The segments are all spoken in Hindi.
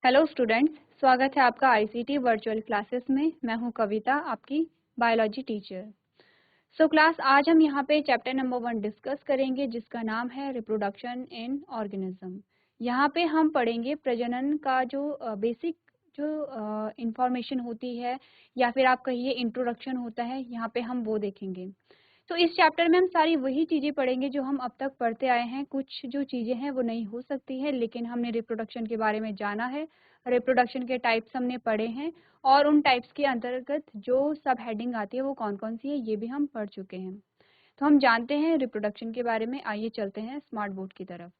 हेलो स्टूडेंट्स, स्वागत है आपका आईसीटी वर्चुअल क्लासेस में। मैं हूं कविता, आपकी बायोलॉजी टीचर। क्लास आज हम यहां पे चैप्टर नंबर 1 डिस्कस करेंगे, जिसका नाम है रिप्रोडक्शन इन ऑर्गेनिज्म। यहां पे हम पढ़ेंगे प्रजनन का जो बेसिक जो इंफॉर्मेशन होती है, या फिर आप कहिए इंट्रोडक्शन होता है, यहाँ पे हम वो देखेंगे। तो इस चैप्टर में हम सारी वही चीज़ें पढ़ेंगे जो हम अब तक पढ़ते आए हैं। कुछ जो चीज़ें हैं वो नहीं हो सकती है, लेकिन हमने रिप्रोडक्शन के बारे में जाना है, रिप्रोडक्शन के टाइप्स हमने पढ़े हैं, और उन टाइप्स के अंतर्गत जो सब हेडिंग आती है वो कौन कौन सी है ये भी हम पढ़ चुके हैं। तो हम जानते हैं रिप्रोडक्शन के बारे में। आइए चलते हैं स्मार्ट बोर्ड की तरफ।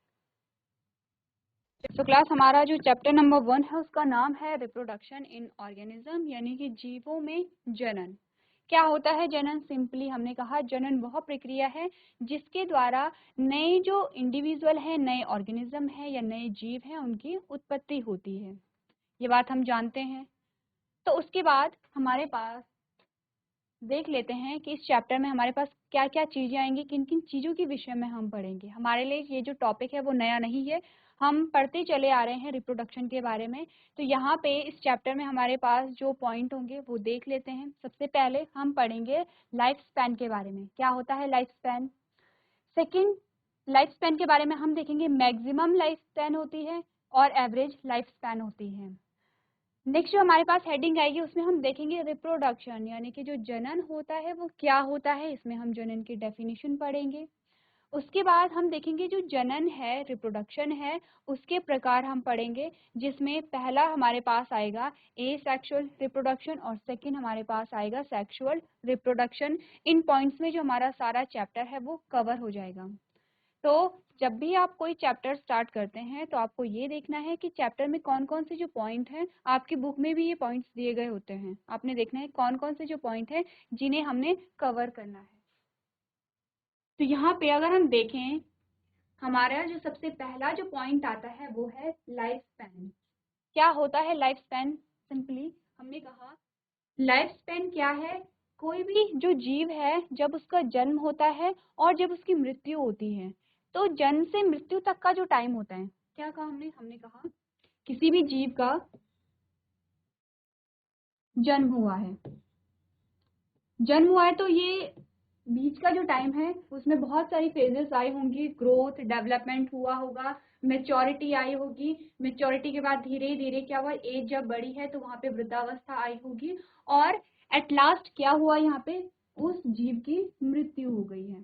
क्लास हमारा जो चैप्टर नंबर 1 है उसका नाम है रिप्रोडक्शन इन ऑर्गेनिज्म, यानी कि जीवों में जनन। क्या होता है जनन? सिंपली हमने कहा जनन वह प्रक्रिया है जिसके द्वारा नए जो इंडिविजुअल है, नए ऑर्गेनिज्म है या नए जीव हैं, उनकी उत्पत्ति होती है। ये बात हम जानते हैं। तो उसके बाद हमारे पास देख लेते हैं कि इस चैप्टर में हमारे पास क्या क्या चीज़ें आएंगी, किन किन चीज़ों के विषय में हम पढ़ेंगे। हमारे लिए ये जो टॉपिक है वो नया नहीं है, हम पढ़ते चले आ रहे हैं रिप्रोडक्शन के बारे में। तो यहाँ पे इस चैप्टर में हमारे पास जो पॉइंट होंगे वो देख लेते हैं। सबसे पहले हम पढ़ेंगे लाइफ स्पैन के बारे में। क्या होता है life span? Second, life span के बारे में हम देखेंगे मैक्सिमम लाइफ स्पैन होती है और एवरेज लाइफ स्पैन होती है। नेक्स्ट जो हमारे पास हेडिंग आएगी उसमें हम देखेंगे रिप्रोडक्शन, यानी कि जो जनन होता है वो क्या होता है। इसमें हम जनन की डेफिनेशन पढ़ेंगे। उसके बाद हम देखेंगे जो जनन है, रिप्रोडक्शन है, उसके प्रकार हम पढ़ेंगे, जिसमें पहला हमारे पास आएगा एसेक्सुअल रिप्रोडक्शन और सेकंड हमारे पास आएगा सेक्सुअल रिप्रोडक्शन। इन पॉइंट्स में जो हमारा सारा चैप्टर है वो कवर हो जाएगा। तो जब भी आप कोई चैप्टर स्टार्ट करते हैं तो आपको ये देखना है कि चैप्टर में कौन कौन से जो पॉइंट हैं, आपकी बुक में भी ये पॉइंट्स दिए गए होते हैं, आपने देखना है कौन कौन से जो पॉइंट हैं जिन्हें हमने कवर करना है। तो यहाँ पे अगर हम देखें, हमारा जो सबसे पहला जो पॉइंट आता है वो है लाइफ स्पैन। क्या होता है लाइफ स्पैन? सिंपली हमने कहा लाइफ स्पैन क्या है? कोई भी जो जीव है जब उसका जन्म होता है और जब उसकी मृत्यु होती है, तो जन्म से मृत्यु तक का जो टाइम होता है, क्या कहा हमने कहा किसी भी जीव का जन्म हुआ है, तो ये बीच का जो टाइम है उसमें बहुत सारी फेजेस आई होंगी। ग्रोथ, डेवलपमेंट हुआ होगा, मेच्योरिटी आई होगी। मेच्योरिटी के बाद धीरे धीरे क्या हुआ, एज जब बड़ी है तो वहां पे वृद्धावस्था आई होगी, और एट लास्ट क्या हुआ, यहाँ पे उस जीव की मृत्यु हो गई है।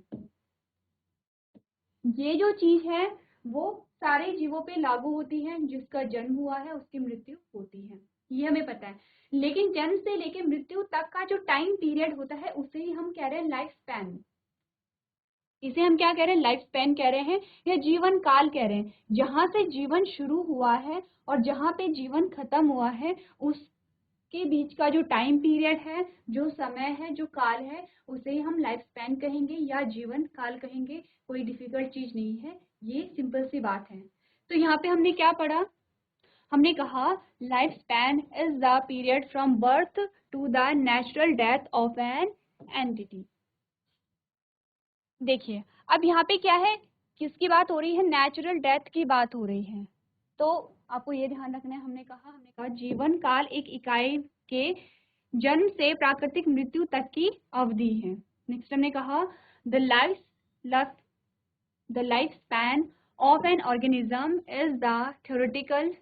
ये जो चीज है वो सारे जीवों पे लागू होती है। जिसका जन्म हुआ है उसकी मृत्यु होती है, ये हमें पता है। लेकिन जन्म से लेकर मृत्यु तक का जो टाइम पीरियड होता है उसे ही हम कह रहे हैं लाइफ स्पैन। इसे हम क्या कह रहे हैं? लाइफ स्पैन कह रहे हैं, या जीवन काल कह रहे हैं। जहां से जीवन शुरू हुआ है और जहां पे जीवन खत्म हुआ है, उसके बीच का जो टाइम पीरियड है, जो समय है, जो काल है, उसे ही हम लाइफ स्पैन कहेंगे या जीवन काल कहेंगे। कोई डिफिकल्ट चीज नहीं है, ये सिंपल सी बात है। तो यहाँ पे हमने क्या पढ़ा? हमने कहा life span is the period from birth to the natural death of an entity. देखिए, अब यहाँ पे क्या है, किसकी बात हो रही है? नेचुरल डेथ की बात हो रही है। तो आपको ये ध्यान रखना है, हमने कहा जीवन काल एक इकाई के जन्म से प्राकृतिक मृत्यु तक की अवधि है। नेक्स्ट हमने कहा the life span of an organism is the theoretical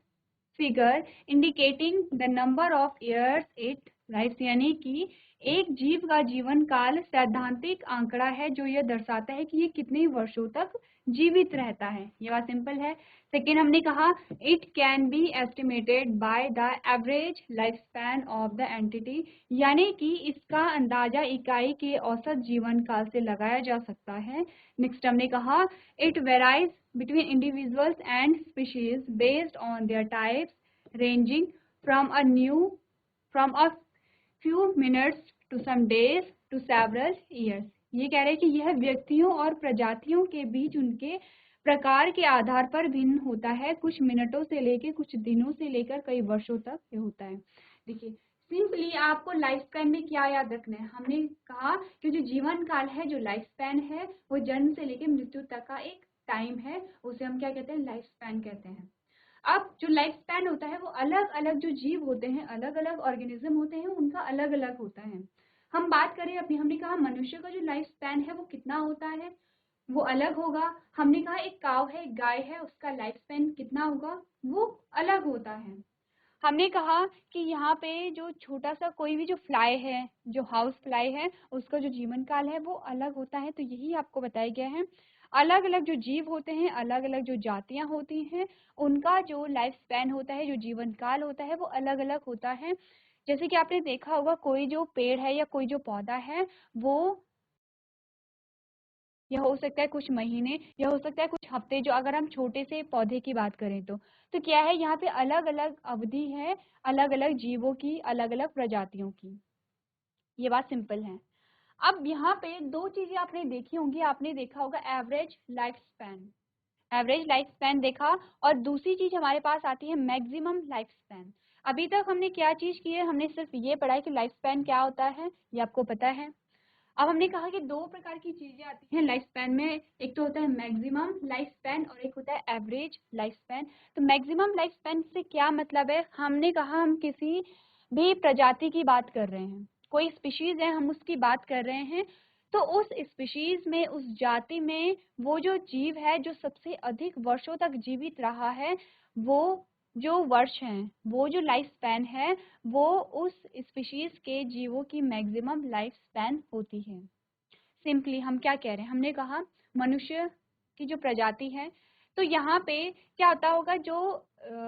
figure indicating the number of years it life, यानी कि एक जीव का जीवन काल सैद्धांतिक आंकड़ा है जो यह दर्शाता है कि ये कितने वर्षों तक जीवित रहता है। ये बात सिंपल है। सेकेंड हमने कहा it can be estimated by the average life span of the entity, यानी कि इसका अंदाजा इकाई के औसत जीवन काल से लगाया जा सकता है। नेक्स्ट हमने कहा it varies between individuals and species based on their types ranging from a few minutes to some days to several years। ये कह रहे हैं कि यह व्यक्तियों और प्रजातियों के बीच उनके प्रकार के आधार पर भिन्न होता है, कुछ मिनटों से लेकर कुछ दिनों से लेकर कई वर्षों तक ये होता है। देखिए, सिंपली आपको लाइफ स्पैन में क्या याद रखना है? हमने कहा कि जो जीवन काल है, जो लाइफ स्पैन है, वो जन्म से लेकर मृत्यु तक का एक टाइम है, उसे हम क्या कहते हैं? लाइफ स्पैन कहते हैं। अब जो लाइफ स्पैन होता है वो अलग अलग जो जीव होते हैं, अलग अलग ऑर्गेनिज्म होते हैं, उनका अलग अलग होता है। हम बात करें अपनी, हमने कहा मनुष्य का जो लाइफ स्पैन है वो कितना होता है, वो अलग होगा। हमने कहा एक काव है, एक गाय है, उसका लाइफ स्पैन कितना होगा, वो अलग होता है। हमने कहा कि यहाँ पे जो छोटा सा कोई भी जो फ्लाई है, जो हाउस फ्लाई है, उसका जो जीवन काल है वो अलग होता है। तो यही आपको बताया गया है, अलग अलग जो जीव होते हैं, अलग अलग जो जातियां होती हैं, उनका जो लाइफ स्पैन होता है, जो जीवन काल होता है, वो अलग अलग होता है। जैसे कि आपने देखा होगा कोई जो पेड़ है या कोई जो पौधा है, वो या हो सकता है कुछ महीने, या हो सकता है कुछ हफ्ते, जो अगर हम छोटे से पौधे की बात करें तो क्या है, यहाँ पे अलग अलग अवधि है, अलग अलग जीवों की, अलग अलग प्रजातियों की। ये बात सिंपल है। अब यहाँ पे दो चीजें आपने देखी होंगी, आपने देखा होगा average life span, average life span देखा, और दूसरी चीज हमारे पास आती है मैक्सिमम लाइफ स्पैन। अभी तक हमने क्या चीज की है, हमने सिर्फ ये पढ़ा है कि लाइफ स्पैन क्या होता है, ये आपको पता है। अब हमने कहा कि दो प्रकार की चीजें आती हैं लाइफ स्पैन में, एक तो होता है मैक्सिमम लाइफ स्पैन और एक होता है एवरेज लाइफ स्पैन। तो मैक्सिमम लाइफ स्पैन से क्या मतलब है, हमने कहा हम किसी भी प्रजाति की बात कर रहे हैं, कोई स्पीशीज है हम उसकी बात कर रहे हैं, तो उस स्पीशीज में, उस जाति में वो जो जीव है जो सबसे अधिक वर्षों तक जीवित रहा है, वो जो वर्ष हैं, वो जो लाइफ स्पैन है, वो उस स्पीशीज के जीवों की मैक्सिमम लाइफ स्पैन होती है। सिंपली हम क्या कह रहे हैं, हमने कहा मनुष्य की जो प्रजाति है, तो यहाँ पे क्या होता होगा, जो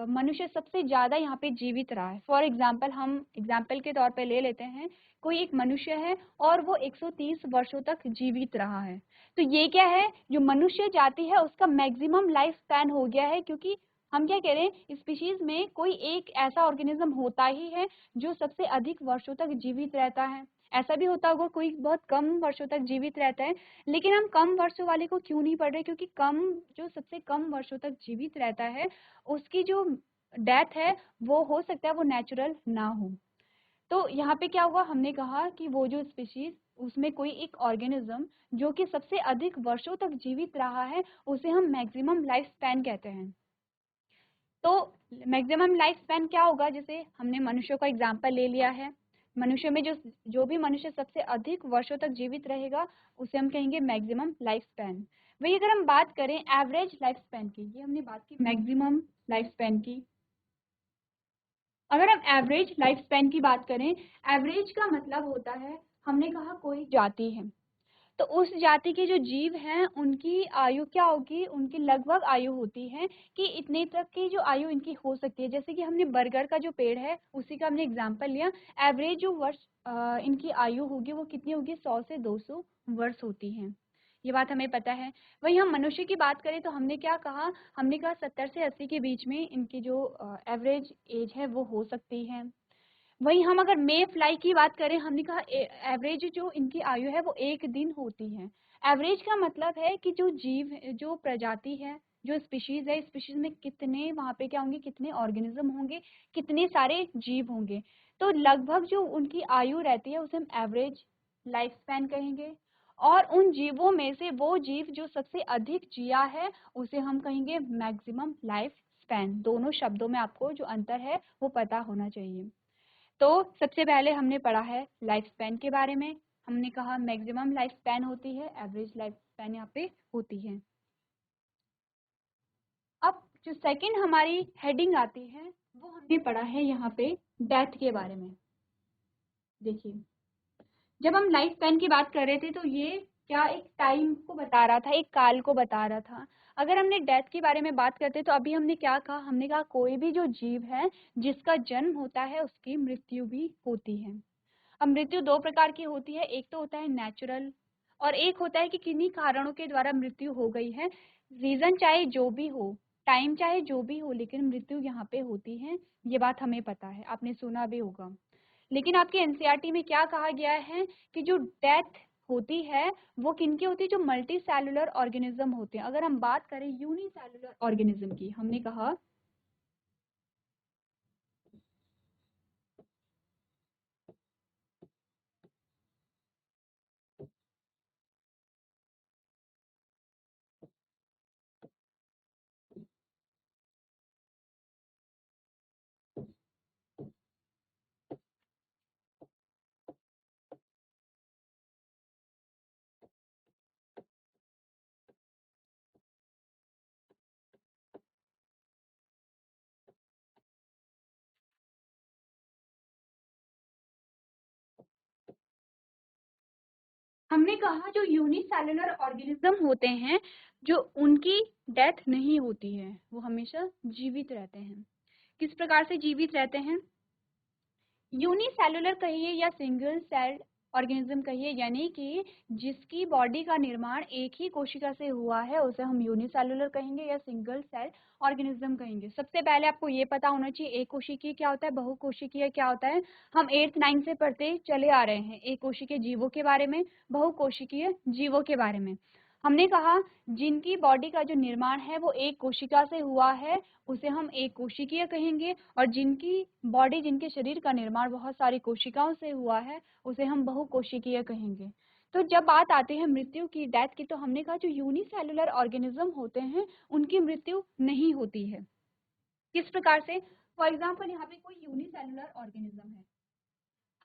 मनुष्य सबसे ज्यादा यहाँ पे जीवित रहा है। फॉर एग्जाम्पल, हम एग्जाम्पल के तौर पे ले लेते हैं, कोई एक मनुष्य है और वो 130 वर्षों तक जीवित रहा है। तो ये क्या है, जो मनुष्य जाति है उसका मैक्सिमम लाइफ स्पैन हो गया है, क्योंकि हम क्या कह रहे हैं, स्पीशीज में कोई एक ऐसा ऑर्गेनिज्म होता ही है जो सबसे अधिक वर्षों तक जीवित रहता है। ऐसा भी होता होगा कोई बहुत कम वर्षों तक जीवित रहता है, लेकिन हम कम वर्षों वाले को क्यों नहीं पढ़ रहे, क्योंकि कम, जो सबसे कम वर्षों तक जीवित रहता है, उसकी जो डेथ है वो हो सकता है वो नेचुरल ना हो। तो यहाँ पे क्या हुआ, हमने कहा कि वो जो स्पीशीज, उसमें कोई एक ऑर्गेनिज्म जो कि सबसे अधिक वर्षों तक जीवित रहा है, उसे हम मैक्सिमम लाइफ स्पैन कहते हैं। तो मैक्सिमम लाइफ स्पैन क्या होगा, जैसे हमने मनुष्य का एग्जांपल ले लिया है, मनुष्य में जो जो भी मनुष्य सबसे अधिक वर्षों तक जीवित रहेगा, उसे हम कहेंगे मैक्सिमम लाइफ स्पैन। वही अगर हम बात करें एवरेज लाइफ स्पैन की, ये हमने बात की मैक्सिमम लाइफ स्पैन की, अगर हम एवरेज लाइफ स्पैन की बात करें, एवरेज का मतलब होता है, हमने कहा कोई जाति है, तो उस जाति के जो जीव हैं उनकी आयु क्या होगी, उनकी लगभग आयु होती है कि इतने तक की जो आयु इनकी हो सकती है। जैसे कि हमने बरगद का जो पेड़ है उसी का हमने एग्जांपल लिया, एवरेज जो वर्ष इनकी आयु होगी वो कितनी होगी, 100 से 200 वर्ष होती है। ये बात हमें पता है। वही हम मनुष्य की बात करें तो हमने क्या कहा, हमने कहा 70 से 80 के बीच में इनकी जो एवरेज एज है वो हो सकती है। वही हम अगर मे फ्लाई की बात करें, हमने कहा एवरेज जो इनकी आयु है वो 1 दिन होती है। एवरेज का मतलब है कि जो जीव, जो प्रजाति है, जो स्पीशीज है, स्पीशीज में कितने वहाँ पे क्या होंगे, कितने ऑर्गेनिज्म होंगे, कितने सारे जीव होंगे, तो लगभग जो उनकी आयु रहती है उसे हम एवरेज लाइफ स्पैन कहेंगे। और उन जीवों में से वो जीव जो सबसे अधिक जिया है उसे हम कहेंगे मैक्सिमम लाइफ स्पैन। दोनों शब्दों में आपको जो अंतर है वो पता होना चाहिए। तो सबसे पहले हमने पढ़ा है लाइफ स्पैन के बारे में, हमने कहा मैक्सिमम लाइफ स्पैन होती है, एवरेज लाइफ स्पैन यहाँ पे होती है। अब जो सेकंड हमारी हेडिंग आती है वो हमने पढ़ा है यहाँ पे डेथ के बारे में। देखिए, जब हम लाइफ स्पैन की बात कर रहे थे तो ये क्या एक टाइम को बता रहा था, एक काल को बता रहा था। अगर हमने डेथ के बारे में बात करते तो अभी हमने क्या कहा, हमने कहा कोई भी जो जीव है जिसका जन्म होता है उसकी मृत्यु भी होती है। अब मृत्यु दो प्रकार की होती है, एक तो होता है नेचुरल और एक होता है कि किन्हीं कारणों के द्वारा मृत्यु हो गई है। रीजन चाहे जो भी हो, टाइम चाहे जो भी हो, लेकिन मृत्यु यहाँ पे होती है। ये बात हमें पता है, आपने सुना भी होगा। लेकिन आपके एनसीईआरटी में क्या कहा गया है कि जो डेथ होती है वो किनकी होती है, जो मल्टी सेलुलर ऑर्गेनिज्म होते हैं। अगर हम बात करें यूनिसेलुलर ऑर्गेनिज्म की, हमने कहा हमने कहा जो यूनिसेलुलर ऑर्गेनिज्म होते हैं, जो उनकी डेथ नहीं होती है, वो हमेशा जीवित रहते हैं। किस प्रकार से जीवित रहते हैं? यूनिसेलुलर कहिए या सिंगल सेल ऑर्गेनिज्म कहिए, यानी कि जिसकी बॉडी का निर्माण एक ही कोशिका से हुआ है, उसे हम यूनिसेलुलर कहेंगे या सिंगल सेल ऑर्गेनिज्म कहेंगे। सबसे पहले आपको ये पता होना चाहिए एक कोशिकीय क्या होता है, बहुकोशिकीय क्या होता है। हम 8th 9th से पढ़ते चले आ रहे हैं एक कोशिकीय जीवों के बारे में, बहुकोशिकीय जीवों के बारे में। हमने कहा जिनकी बॉडी का जो निर्माण है वो एक कोशिका से हुआ है, उसे हम एक कोशिकीय कहेंगे, और जिनकी बॉडी, जिनके शरीर का निर्माण बहुत सारी कोशिकाओं से हुआ है, उसे हम बहुकोशिकीय कहेंगे। तो जब बात आती है मृत्यु की, डेथ की, तो हमने कहा जो यूनिसेलुलर ऑर्गेनिज्म होते हैं उनकी मृत्यु नहीं होती है। किस प्रकार से? फॉर एग्जाम्पल यहाँ पे कोई यूनिसेलुलर ऑर्गेनिज्म है।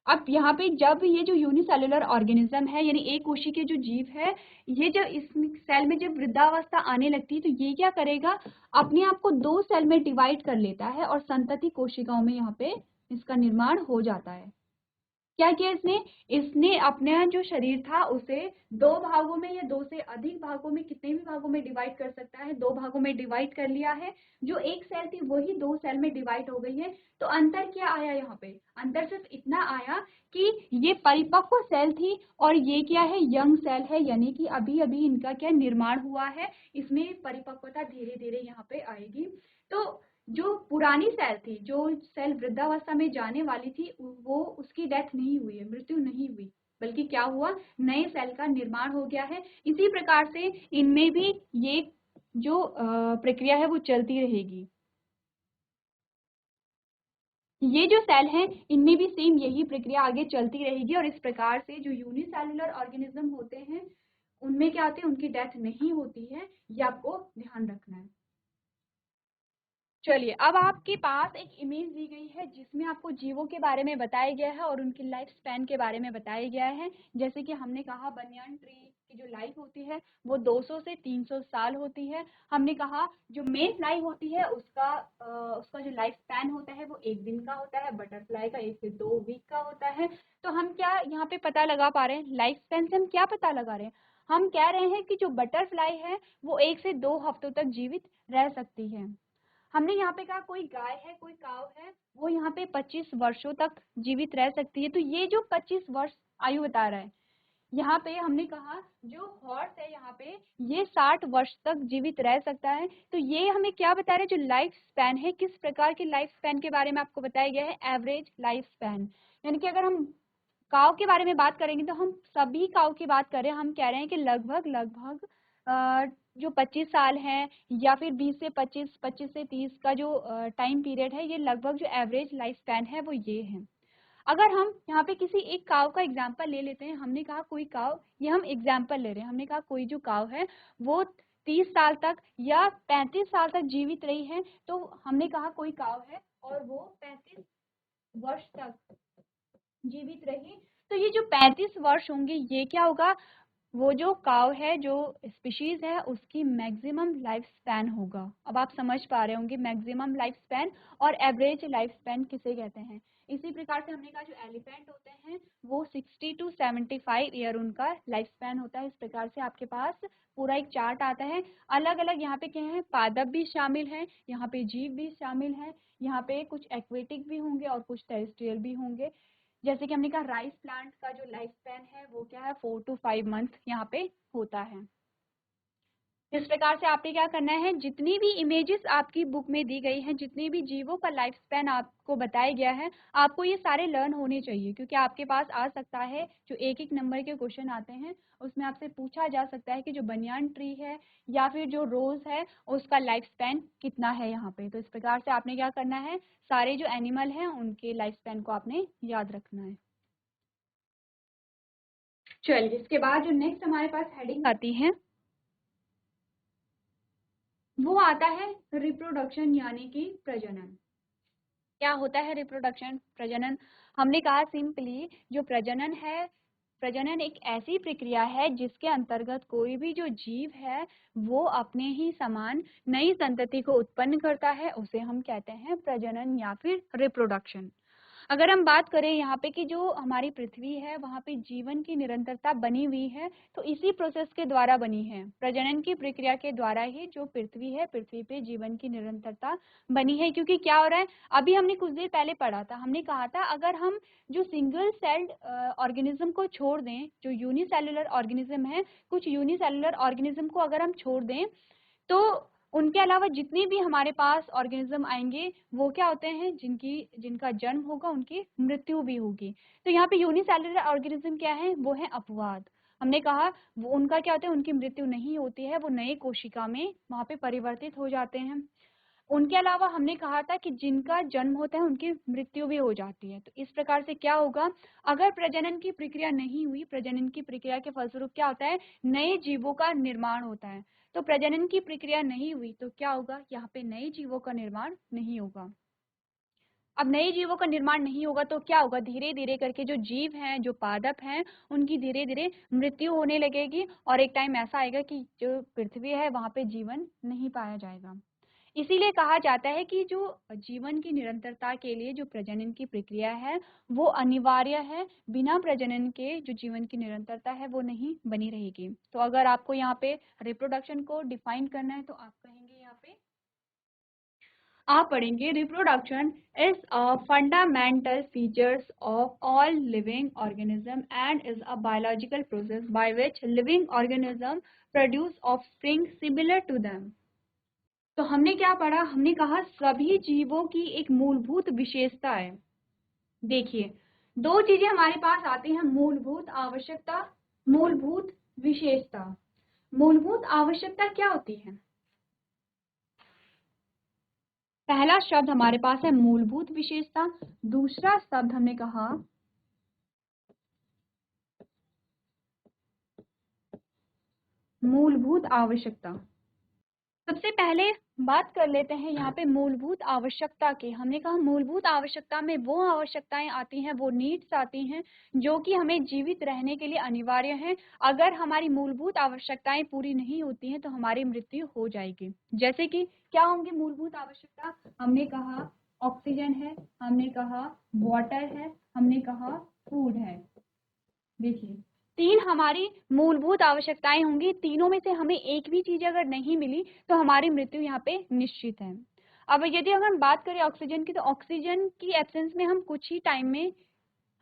अब यहाँ पे जब ये जो यूनिसेलुलर ऑर्गेनिज्म है, यानी एक कोशिकीय के जो जीव है, ये जब इस सेल में जब वृद्धावस्था आने लगती है, तो ये क्या करेगा, अपने आप को 2 सेल में डिवाइड कर लेता है और संतति कोशिकाओं में यहाँ पे इसका निर्माण हो जाता है। क्या किया इसने? इसने अपना जो शरीर था उसे 2 भागों में या 2 से अधिक भागों में, कितने भी भागों में डिवाइड कर सकता है, 2 भागों में डिवाइड कर लिया है। जो एक सेल थी वही 2 सेल में डिवाइड हो गई है। तो अंतर क्या आया यहाँ पे? अंतर सिर्फ इतना आया कि ये परिपक्व सेल थी और ये क्या है, यंग सेल है, यानी कि अभी अभी इनका क्या निर्माण हुआ है, इसमें परिपक्वता धीरे धीरे यहाँ पे आएगी। तो जो पुरानी सेल थी, जो सेल वृद्धावस्था में जाने वाली थी, वो उसकी डेथ नहीं हुई है, मृत्यु नहीं हुई, बल्कि क्या हुआ, नए सेल का निर्माण हो गया है। इसी प्रकार से इनमें भी ये जो प्रक्रिया है वो चलती रहेगी। ये जो सेल हैं इनमें भी सेम यही प्रक्रिया आगे चलती रहेगी, और इस प्रकार से जो यूनिसेलुलर ऑर्गेनिज्म होते हैं उनमें क्या होते हैं, उनकी डेथ नहीं होती है। ये आपको ध्यान रखना है। चलिए, अब आपके पास एक इमेज दी गई है जिसमें आपको जीवों के बारे में बताया गया है और उनकी लाइफ स्पैन के बारे में बताया गया है। जैसे कि हमने कहा बनियान ट्री की जो लाइफ होती है वो 200 से 300 साल होती है। हमने कहा जो मेन फ्लाई होती है उसका जो लाइफ स्पैन होता है वो 1 दिन का होता है, बटरफ्लाई का 1 से 2 वीक का होता है। तो हम क्या यहाँ पे पता लगा पा रहे हैं, लाइफ स्पैन से हम क्या पता लगा रहे हैं? हम कह रहे हैं कि जो बटरफ्लाई है वो 1 से 2 हफ्तों तक जीवित रह सकती है। हमने यहाँ पे कहा कोई गाय है, कोई काव है, वो यहाँ पे 25 वर्षों तक जीवित रह सकती है। तो ये जो 25 वर्ष आयु बता रहा है, यहाँ पे हमने कहा जो हॉर्स है यहाँ पे ये 60 वर्ष तक जीवित रह सकता है। तो ये हमें क्या बता रहे हैं, जो लाइफ स्पैन है, किस प्रकार के लाइफ स्पैन के बारे में आपको बताया गया है, एवरेज लाइफ स्पैन। यानी कि अगर हम काव के बारे में बात करेंगे तो हम सभी काव की बात करें, हम कह रहे हैं कि लगभग लगभग जो 25 साल है, या फिर 20 से 25, 25 से 30 का जो टाइम पीरियड है, ये लगभग जो एवरेज लाइफ स्पैन है वो ये है। अगर हम यहाँ पे किसी एक काव का एग्जाम्पल ले लेते हैं, हमने कहा कोई काव, ये हम एग्जाम्पल ले रहे हैं, हमने कहा कोई जो काव है वो 30 साल तक या 35 साल तक जीवित रही है। तो हमने कहा कोई काव है और वो 35 वर्ष तक जीवित रही। तो ये जो 35 वर्ष होंगे ये क्या होगा, वो जो काव है, जो स्पीशीज है, उसकी मैक्सिमम लाइफ स्पैन होगा। अब आप समझ पा रहे होंगे मैक्सिमम लाइफ स्पैन और एवरेज लाइफ स्पैन किसे कहते हैं। इसी प्रकार से हमने कहा जो एलिफेंट होते हैं वो 60 to 75 ईयर उनका लाइफ स्पैन होता है। इस प्रकार से आपके पास पूरा एक चार्ट आता है। अलग अलग यहाँ पे क्या है, पादप भी शामिल है, यहाँ पे जीव भी शामिल है, यहाँ पे कुछ एक्वेटिक भी होंगे और कुछ टेरेस्ट्रियल भी होंगे। जैसे कि हमने कहा राइस प्लांट का जो लाइफ स्पैन है वो क्या है, 4 to 5 मंथ यहाँ पे होता है। इस प्रकार से आपने क्या करना है, जितनी भी इमेजेस आपकी बुक में दी गई हैं, जितनी भी जीवों का लाइफ स्पैन आपको बताया गया है, आपको ये सारे लर्न होने चाहिए, क्योंकि आपके पास आ सकता है जो एक एक नंबर के क्वेश्चन आते हैं उसमें आपसे पूछा जा सकता है कि जो बनियान ट्री है या फिर जो रोज है उसका लाइफ स्पैन कितना है यहाँ पे। तो इस प्रकार से आपने क्या करना है, सारे जो एनिमल हैं उनके लाइफ स्पैन को आपने याद रखना है। चलिए, इसके बाद जो नेक्स्ट हमारे पास हेडिंग आती है वो आता है रिप्रोडक्शन, यानी कि प्रजनन। क्या होता है रिप्रोडक्शन, प्रजनन? हमने कहा सिंपली जो प्रजनन है, प्रजनन एक ऐसी प्रक्रिया है जिसके अंतर्गत कोई भी जो जीव है वो अपने ही समान नई संतति को उत्पन्न करता है, उसे हम कहते हैं प्रजनन या फिर रिप्रोडक्शन। अगर हम बात करें यहाँ पे कि जो हमारी पृथ्वी है वहाँ पे जीवन की निरंतरता बनी हुई है, तो इसी प्रोसेस के द्वारा बनी है। प्रजनन की प्रक्रिया के द्वारा ही जो पृथ्वी है, पृथ्वी पे जीवन की निरंतरता बनी है। क्योंकि क्या हो रहा है, अभी हमने कुछ देर पहले पढ़ा था, हमने कहा था अगर हम जो सिंगल सेल्ड ऑर्गेनिज्म को छोड़ दें, जो यूनिसेलुलर ऑर्गेनिज्म है, कुछ यूनिसेलुलर ऑर्गेनिज्म को अगर हम छोड़ दें तो उनके अलावा जितने भी हमारे पास ऑर्गेनिज्म आएंगे वो क्या होते हैं, जिनका जन्म होगा उनकी मृत्यु भी होगी। तो यहाँ पे यूनिसेलुलर ऑर्गेनिज्म क्या है, वो है अपवाद। हमने कहा वो उनका क्या होता है, उनकी मृत्यु नहीं होती है, वो नए कोशिका में वहाँ पे परिवर्तित हो जाते हैं। उनके अलावा हमने कहा था कि जिनका जन्म होता है उनकी मृत्यु भी हो जाती है। तो इस प्रकार से क्या होगा, अगर प्रजनन की प्रक्रिया नहीं हुई, प्रजनन की प्रक्रिया के फलस्वरूप क्या होता है, नए जीवों का निर्माण होता है। तो प्रजनन की प्रक्रिया नहीं हुई तो क्या होगा, यहाँ पे नए जीवों का निर्माण नहीं होगा। अब नए जीवों का निर्माण नहीं होगा तो क्या होगा, धीरे धीरे करके जो जीव हैं, जो पादप हैं, उनकी धीरे धीरे मृत्यु होने लगेगी और एक टाइम ऐसा आएगा कि जो पृथ्वी है वहां पे जीवन नहीं पाया जाएगा। इसीलिए कहा जाता है कि जो जीवन की निरंतरता के लिए जो प्रजनन की प्रक्रिया है वो अनिवार्य है। बिना प्रजनन के जो जीवन की निरंतरता है वो नहीं बनी रहेगी। तो अगर आपको यहाँ पे रिप्रोडक्शन को डिफाइन करना है तो आप कहेंगे, यहाँ पे आप पढ़ेंगे, reproduction is a fundamental features of all living organism and is a biological process by which living organism produce offspring similar to them. तो हमने क्या पढ़ा, हमने कहा सभी जीवों की एक मूलभूत विशेषता है। देखिए, दो चीजें हमारे पास आती हैं, मूलभूत आवश्यकता, मूलभूत विशेषता। मूलभूत आवश्यकता क्या होती है, पहला शब्द हमारे पास है मूलभूत विशेषता, दूसरा शब्द हमने कहा मूलभूत आवश्यकता। सबसे पहले बात कर लेते हैं यहाँ पे मूलभूत आवश्यकता की। हमने कहा मूलभूत आवश्यकता में वो आवश्यकताएं आती हैं, वो नीड्स आती हैं जो कि हमें जीवित रहने के लिए अनिवार्य हैं। अगर हमारी मूलभूत आवश्यकताएं पूरी नहीं होती हैं तो हमारी मृत्यु हो जाएगी। जैसे कि क्या होंगी मूलभूत आवश्यकता, हमने कहा ऑक्सीजन है, हमने कहा वाटर है, हमने कहा फूड है। देखिए, तीन हमारी मूलभूत आवश्यकताएं होंगी, तीनों में से हमें एक भी चीज अगर नहीं मिली तो हमारी मृत्यु यहाँ पे निश्चित है। अब यदि अगर हम बात करें ऑक्सीजन की, तो ऑक्सीजन की एब्सेंस में हम कुछ ही टाइम में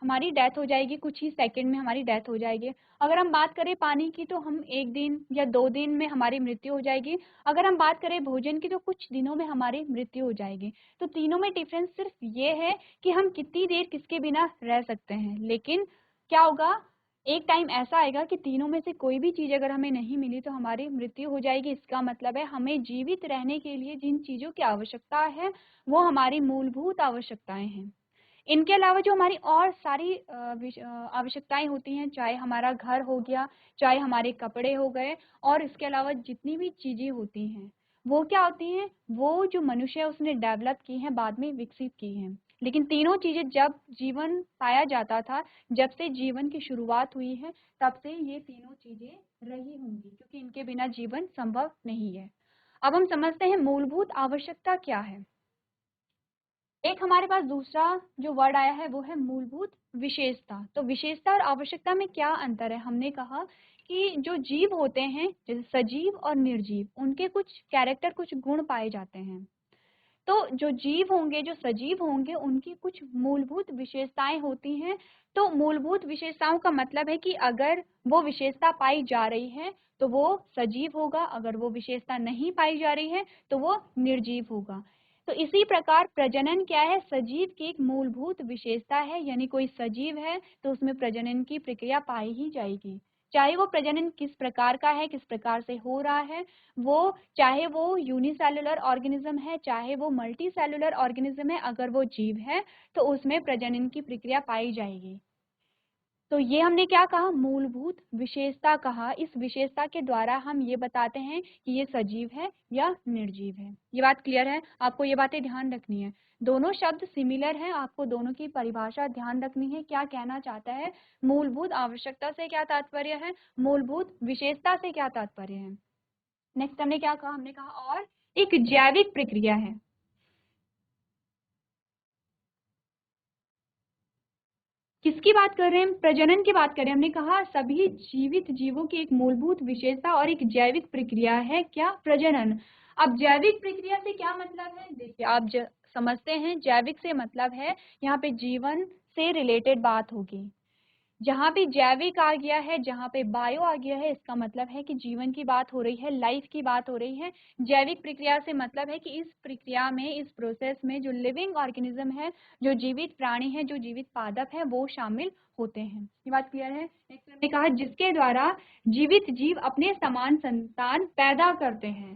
हमारी डेथ हो जाएगी, कुछ ही सेकंड में हमारी डेथ हो जाएगी। अगर हम बात करें पानी की तो हम 1 दिन या 2 दिन में हमारी मृत्यु हो जाएगी। अगर हम बात करें भोजन की तो कुछ दिनों में हमारी मृत्यु हो जाएगी। तो तीनों में डिफरेंस सिर्फ ये है कि हम कितनी देर किसके बिना रह सकते हैं। लेकिन क्या होगा, एक टाइम ऐसा आएगा कि तीनों में से कोई भी चीज अगर हमें नहीं मिली तो हमारी मृत्यु हो जाएगी। इसका मतलब है हमें जीवित रहने के लिए जिन चीजों की आवश्यकता है वो हमारी मूलभूत आवश्यकताएं हैं। इनके अलावा जो हमारी और सारी आवश्यकताएं होती हैं, चाहे हमारा घर हो गया, चाहे हमारे कपड़े हो गए, और इसके अलावा जितनी भी चीजें होती हैं वो क्या होती हैं, वो जो मनुष्य है उसने डेवलप की हैं, बाद में विकसित की हैं। लेकिन तीनों चीजें जब जीवन पाया जाता था, जब से जीवन की शुरुआत हुई है, तब से ये तीनों चीजें रही होंगी, क्योंकि इनके बिना जीवन संभव नहीं है। अब हम समझते हैं मूलभूत आवश्यकता क्या है। एक हमारे पास दूसरा जो वर्ड आया है वो है मूलभूत विशेषता। तो विशेषता और आवश्यकता में क्या अंतर है, हमने कहा कि जो जीव होते हैं, जैसे सजीव और निर्जीव, उनके कुछ कैरेक्टर, कुछ गुण पाए जाते हैं। तो जो जीव होंगे, जो सजीव होंगे, उनकी कुछ मूलभूत विशेषताएं होती हैं। तो मूलभूत विशेषताओं का मतलब है कि अगर वो विशेषता पाई जा रही है तो वो सजीव होगा, अगर वो विशेषता नहीं पाई जा रही है तो वो निर्जीव होगा। तो इसी प्रकार प्रजनन क्या है, सजीव की एक मूलभूत विशेषता है, यानी कोई सजीव है तो उसमें प्रजनन की प्रक्रिया पाई ही जाएगी। चाहे वो प्रजनन किस प्रकार का है, किस प्रकार से हो रहा है, वो चाहे वो यूनिसेलुलर ऑर्गेनिज्म है, चाहे वो मल्टी सेलुलर ऑर्गेनिज्म है, अगर वो जीव है तो उसमें प्रजनन की प्रक्रिया पाई जाएगी। तो ये हमने क्या कहा, मूलभूत विशेषता कहा। इस विशेषता के द्वारा हम ये बताते हैं कि ये सजीव है या निर्जीव है। ये बात क्लियर है, आपको ये बातें ध्यान रखनी है। दोनों शब्द सिमिलर हैं, आपको दोनों की परिभाषा ध्यान रखनी है। क्या कहना चाहता है, मूलभूत आवश्यकता से क्या तात्पर्य है, मूलभूत विशेषता से क्या तात्पर्य है। नेक्स्ट हमने क्या कहा, हमने कहा और एक जैविक प्रक्रिया है। किसकी बात कर रहे हैं? प्रजनन की बात कर रहे हैं। हमने कहा सभी जीवित जीवों की एक मूलभूत विशेषता और एक जैविक प्रक्रिया है क्या? प्रजनन। अब जैविक प्रक्रिया से क्या मतलब है? देखिए आप समझते हैं, जैविक से मतलब है यहाँ पे जीवन से रिलेटेड बात होगी। जहाँ पे जैविक आ गया है, जहाँ पे बायो आ गया है, इसका मतलब है कि जीवन की बात हो रही है, लाइफ की बात हो रही है। जैविक प्रक्रिया से मतलब है कि इस प्रक्रिया में, इस प्रोसेस में जो लिविंग ऑर्गेनिज्म है, जो जीवित प्राणी है, जो जीवित पादप है, वो शामिल होते हैं। ये बात क्लियर है? नेक्स्ट हमने कहा जिसके द्वारा जीवित जीव अपने समान संतान पैदा करते हैं।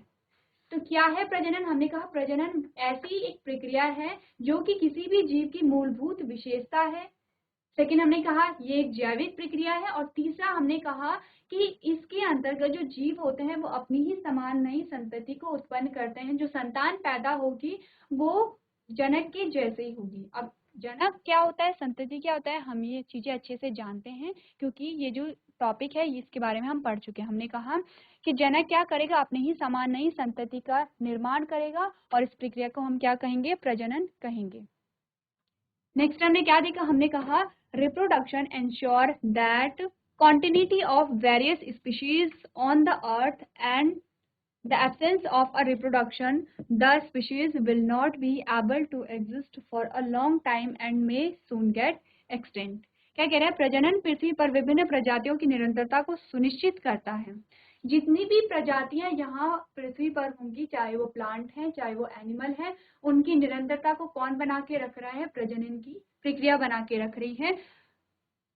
तो क्या है प्रजनन? हमने कहा प्रजनन ऐसी एक प्रक्रिया है जो कि किसी भी जीव की मूलभूत विशेषता है। सेकेंड हमने कहा ये एक जैविक प्रक्रिया है। और तीसरा हमने कहा कि इसके अंतर्गत जो जीव होते हैं वो अपनी ही समान नई संतति को उत्पन्न करते हैं। जो संतान पैदा होगी वो जनक के जैसे ही होगी। अब जनक क्या होता है, संतति क्या होता है, हम ये चीजें अच्छे से जानते हैं क्योंकि ये जो टॉपिक है इसके बारे में हम पढ़ चुके हैं। हमने कहा कि जनक क्या करेगा, अपने ही समान नई संतति का निर्माण करेगा और इस प्रक्रिया को हम क्या कहेंगे? प्रजनन कहेंगे। नेक्स्ट हमने क्या देखा? हमने कहा reproduction ensure that continuity of various species on the earth, and the absence of a reproduction, the species will not be able to exist for a long time and may soon get extinct। क्या कह रहा है? प्रजनन पृथ्वी पर विभिन्न प्रजातियों की निरंतरता को सुनिश्चित करता है। जितनी भी प्रजातियां यहाँ पृथ्वी पर होंगी, चाहे वो प्लांट है चाहे वो एनिमल है, उनकी निरंतरता को कौन बना के रख रहा है? प्रजनन की प्रक्रिया बना के रख रही है।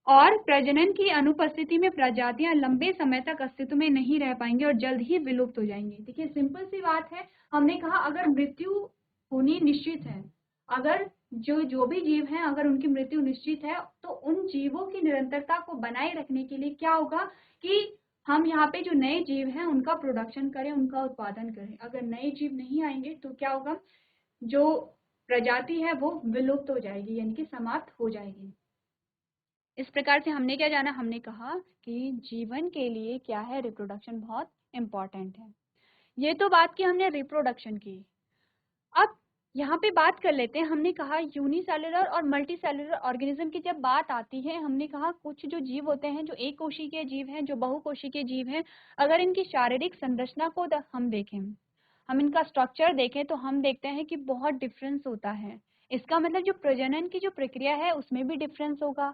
और प्रजनन की अनुपस्थिति में प्रजातियां लंबे समय तक अस्तित्व में नहीं रह पाएंगी और जल्द ही विलुप्त हो जाएंगी। देखिए सिंपल सी बात है, हमने कहा अगर मृत्यु होनी निश्चित है, अगर जो भी जीव हैं अगर उनकी मृत्यु निश्चित है, तो उन जीवों की निरंतरता को बनाए रखने के लिए क्या होगा कि हम यहाँ पे जो नए जीव हैं उनका प्रोडक्शन करें, उनका उत्पादन करें। अगर नए जीव नहीं आएंगे तो क्या होगा? जो प्रजाति है वो विलुप्त हो जाएगी, यानी कि समाप्त हो जाएगी। इस प्रकार से हमने क्या जाना? हमने कहा कि जीवन के लिए क्या है? रिप्रोडक्शन बहुत इंपॉर्टेंट है। ये तो बात की हमने रिप्रोडक्शन की। अब यहाँ पे बात कर लेते हैं। हमने कहा यूनिसेलुलर और मल्टी सेलुलर ऑर्गेनिज्म की जब बात आती है, हमने कहा कुछ जो जीव होते हैं, जो एक कोशिकीय जीव हैं, जो बहुकोशिकीय जीव हैं, अगर इनकी शारीरिक संरचना को हम देखें, हम इनका स्ट्रक्चर देखें, तो हम देखते हैं कि बहुत डिफरेंस होता है। इसका मतलब जो प्रजनन की जो प्रक्रिया है उसमें भी डिफरेंस होगा।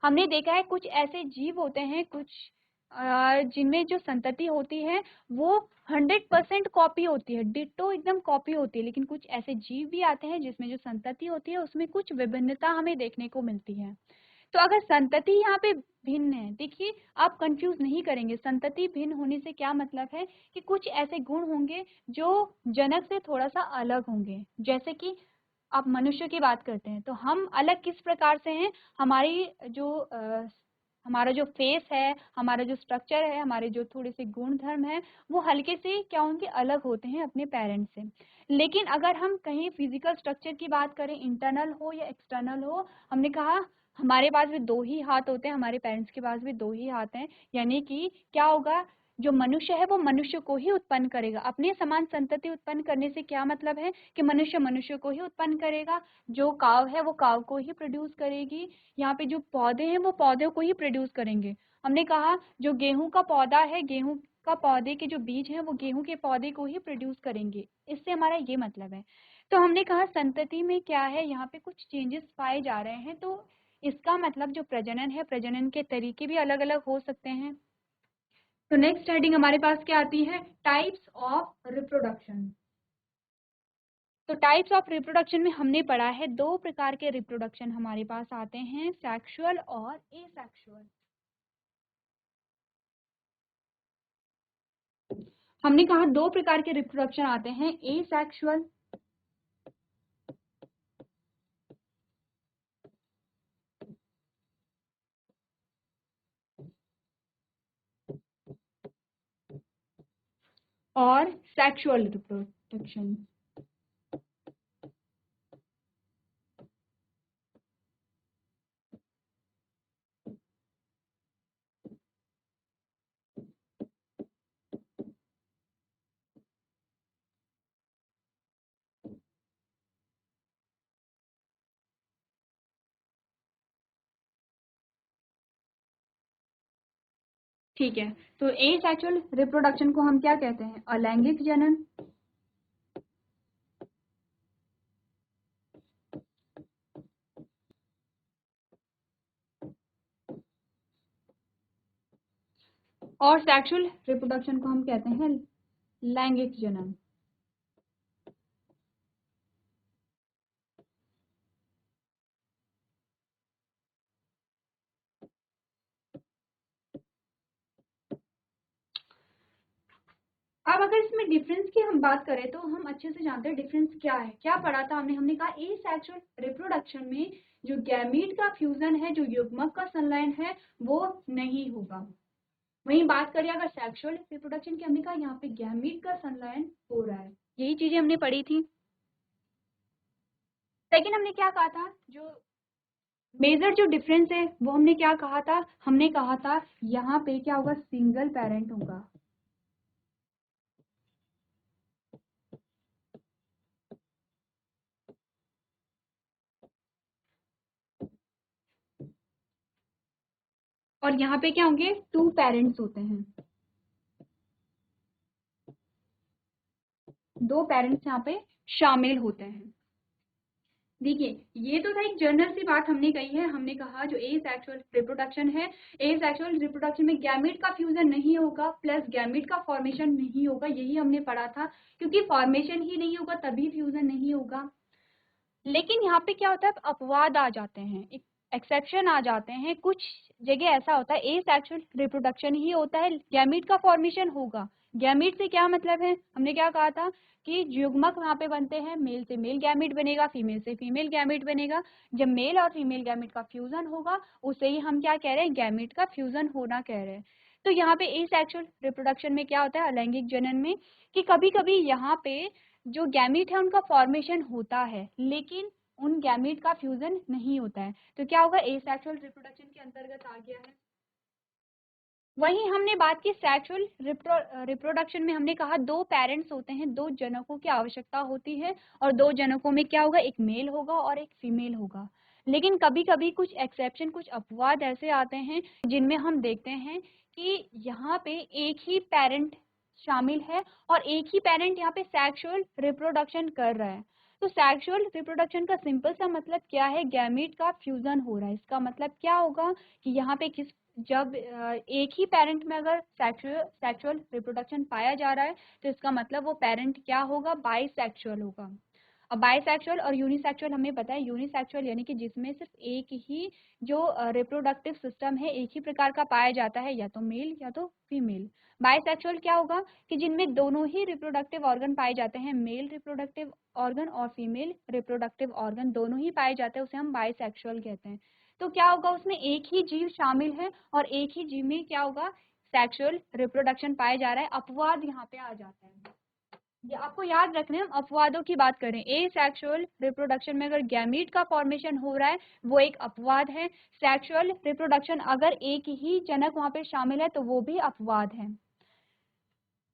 हमने देखा है कुछ ऐसे जीव होते हैं, कुछ जिनमें जो संतति होती है वो 100% कॉपी होती है, डिट्टो एकदम कॉपी होती है। लेकिन कुछ ऐसे जीव भी आते हैं जिसमें जो संतति होती है उसमें कुछ विभिन्नता हमें देखने को मिलती है। तो अगर संतति यहाँ पे भिन्न है, देखिए आप कंफ्यूज नहीं करेंगे। संतति भिन्न होने से क्या मतलब है कि कुछ ऐसे गुण होंगे जो जनक से थोड़ा सा अलग होंगे। जैसे कि आप मनुष्य की बात करते हैं तो हम अलग किस प्रकार से हैं? हमारी जो हमारा जो फेस है, हमारा जो स्ट्रक्चर है, हमारे जो थोड़े से गुण धर्म है, वो हल्के से क्या होंगे? अलग होते हैं अपने पेरेंट्स से। लेकिन अगर हम कहीं फिजिकल स्ट्रक्चर की बात करें, इंटरनल हो या एक्सटर्नल हो, हमने कहा हमारे पास भी 2 ही हाथ होते हैं, हमारे पेरेंट्स के पास भी 2 ही हाथ हैं। यानी कि क्या होगा? जो मनुष्य है वो मनुष्य को ही उत्पन्न करेगा। अपने समान संतति उत्पन्न करने से क्या मतलब है कि मनुष्य मनुष्य को ही उत्पन्न करेगा। जो काव है वो काव को ही प्रोड्यूस करेगी। यहाँ पे जो पौधे हैं वो पौधों को ही प्रोड्यूस करेंगे। हमने कहा जो गेहूं का पौधा है, गेहूं का पौधे के जो बीज हैं वो गेहूं के पौधे को ही प्रोड्यूस करेंगे। इससे हमारा ये मतलब है। तो हमने कहा संतति में क्या है, यहाँ पे कुछ चेंजेस पाए जा रहे हैं। तो इसका मतलब जो प्रजनन है, प्रजनन के तरीके भी अलग अलग हो सकते हैं। तो नेक्स्ट हेडिंग हमारे पास क्या आती है? Types of reproduction. तो टाइप्स ऑफ रिप्रोडक्शन में हमने पढ़ा है 2 प्रकार के रिप्रोडक्शन हमारे पास आते हैं, सेक्सुअल और एसेक्सुअल। हमने कहा 2 प्रकार के रिप्रोडक्शन आते हैं, एसेक्सुअल और सेक्सुअल रिप्रोडक्शन। ठीक है, तो एसेक्सुअल रिप्रोडक्शन को हम क्या कहते हैं? अलैंगिक जनन। और सेक्सुअल रिप्रोडक्शन को हम कहते हैं लैंगिक जनन। अब अगर इसमें डिफरेंस की हम बात करें तो हम अच्छे से जानते हैं डिफरेंस क्या है। क्या पढ़ा था हमने कहा एसेक्सुअल रिप्रोडक्शन में जो गैमीट का फ्यूजन है, जो युग्मक का संलयन है, वो नहीं होगा। वहीं बात करें अगर सेक्सुअल रिप्रोडक्शन की, हमने कहा यहाँ पे गैमीट का संलयन हो रहा है। यही चीजें हमने पढ़ी थी। सेकेंड हमने क्या कहा था, जो मेजर जो डिफरेंस है वो हमने क्या कहा था? हमने कहा था यहाँ पे क्या होगा? सिंगल पेरेंट होगा। और यहाँ पे क्या होंगे? 2 पेरेंट्स होते हैं, 2 पेरेंट्स यहाँ पे शामिल होते हैं। देखिए, ये तो था एक जनरल सी बात हमने कही है। हमने कहा जो एसेक्सुअल रिप्रोडक्शन है, एसेक्सुअल रिप्रोडक्शन में गैमेट का फ्यूजन नहीं होगा प्लस गैमेट का फॉर्मेशन नहीं होगा, यही हमने पढ़ा था। क्योंकि फॉर्मेशन ही नहीं होगा तभी फ्यूजन नहीं होगा। लेकिन यहाँ पे क्या होता है? अपवाद आ जाते हैं, एक एक्सेप्शन आ जाते हैं। कुछ जगह ऐसा होता है एसेक्सुअल रिप्रोडक्शन ही होता है, गैमीट का फॉर्मेशन होगा। गैमीट से क्या मतलब है? हमने क्या कहा था कि युग्मक वहाँ पे बनते हैं, मेल से मेल गैमीट बनेगा, फीमेल से फीमेल गैमीट बनेगा। जब मेल और फीमेल गैमीट का फ्यूजन होगा उसे ही हम क्या कह रहे हैं? गैमीट का फ्यूजन होना कह रहे हैं। तो यहाँ पे एसेक्सुअल रिप्रोडक्शन में क्या होता है, अलैंगिक जनन में, कि कभी कभी यहाँ पे जो गैमीट है उनका फॉर्मेशन होता है लेकिन उन गैमीट का फ्यूजन नहीं होता है। तो क्या होगा? एसेक्सुअल रिप्रोडक्शन के अंतर्गत आ गया है। वहीं हमने बात की सेक्सुअल रिप्रोडक्शन में, हमने कहा 2 पेरेंट्स होते हैं, 2 जनकों की आवश्यकता होती है और 2 जनकों में क्या होगा? एक मेल होगा और एक फीमेल होगा। लेकिन कभी कभी कुछ एक्सेप्शन, कुछ अपवाद ऐसे आते हैं जिनमें हम देखते हैं कि यहाँ पे एक ही पेरेंट शामिल है और एक ही पेरेंट यहाँ पे सेक्सुअल रिप्रोडक्शन कर रहा है। तो सेक्सुअल रिप्रोडक्शन का सिंपल सा मतलब क्या है? गैमीट का फ्यूजन हो रहा है। इसका मतलब क्या होगा कि यहाँ पे किस जब एक ही पेरेंट में अगर सेक्सुअल रिप्रोडक्शन पाया जा रहा है तो इसका मतलब वो पेरेंट क्या होगा? बाइसेक्सुअल होगा। अब बाइसेक्सुअल और यूनिसेक्सुअल हमें पता है। यूनिसेक्सुअल यानी कि जिसमें सिर्फ एक ही जो रिप्रोडक्टिव सिस्टम है एक ही प्रकार का पाया जाता है, या तो मेल या तो फीमेल। बाइसेक्सुअल क्या होगा? कि जिनमें दोनों ही रिप्रोडक्टिव ऑर्गन पाए जाते हैं, मेल रिप्रोडक्टिव ऑर्गन और फीमेल रिप्रोडक्टिव ऑर्गन दोनों ही पाए जाते हैं, उसे हम बाइसेक्सुअल कहते हैं। तो क्या होगा? उसमें एक ही जीव शामिल है और एक ही जीव में क्या होगा? सेक्सुअल रिप्रोडक्शन पाया जा रहा है। अपवाद यहाँ पे आ जाता है। ये आपको याद रखना है, हम अपवादों की बात करें। एसेक्सुअल रिप्रोडक्शन में अगर गैमीट का फॉर्मेशन हो रहा है वो एक अपवाद है। सेक्सुअल रिप्रोडक्शन अगर एक ही जनक वहां पे शामिल है तो वो भी अपवाद है।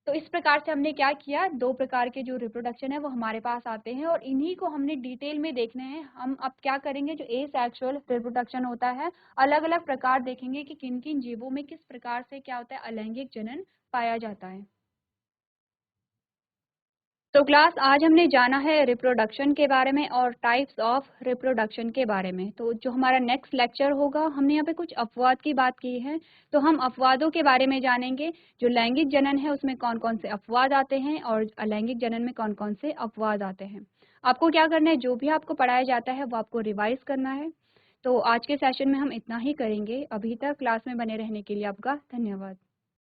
तो इस प्रकार से हमने क्या किया? 2 प्रकार के जो रिप्रोडक्शन है वो हमारे पास आते हैं और इन्हीं को हमने डिटेल में देखने हैं। हम अब क्या करेंगे? जो एसेक्सुअल रिप्रोडक्शन होता है, अलग अलग प्रकार देखेंगे कि किन किन जीवों में किस प्रकार से क्या होता है? अलैंगिक जनन पाया जाता है। तो क्लास, आज हमने जाना है रिप्रोडक्शन के बारे में और टाइप्स ऑफ रिप्रोडक्शन के बारे में। तो जो हमारा नेक्स्ट लेक्चर होगा, हमने यहाँ पे कुछ अपवाद की बात की है, तो हम अपवादों के बारे में जानेंगे। जो लैंगिक जनन है उसमें कौन कौन से अपवाद आते हैं और अलैंगिक जनन में कौन कौन से अपवाद आते हैं। आपको क्या करना है? जो भी आपको पढ़ाया जाता है वो आपको रिवाइज करना है। तो आज के सेशन में हम इतना ही करेंगे। अभी तक क्लास में बने रहने के लिए आपका धन्यवाद।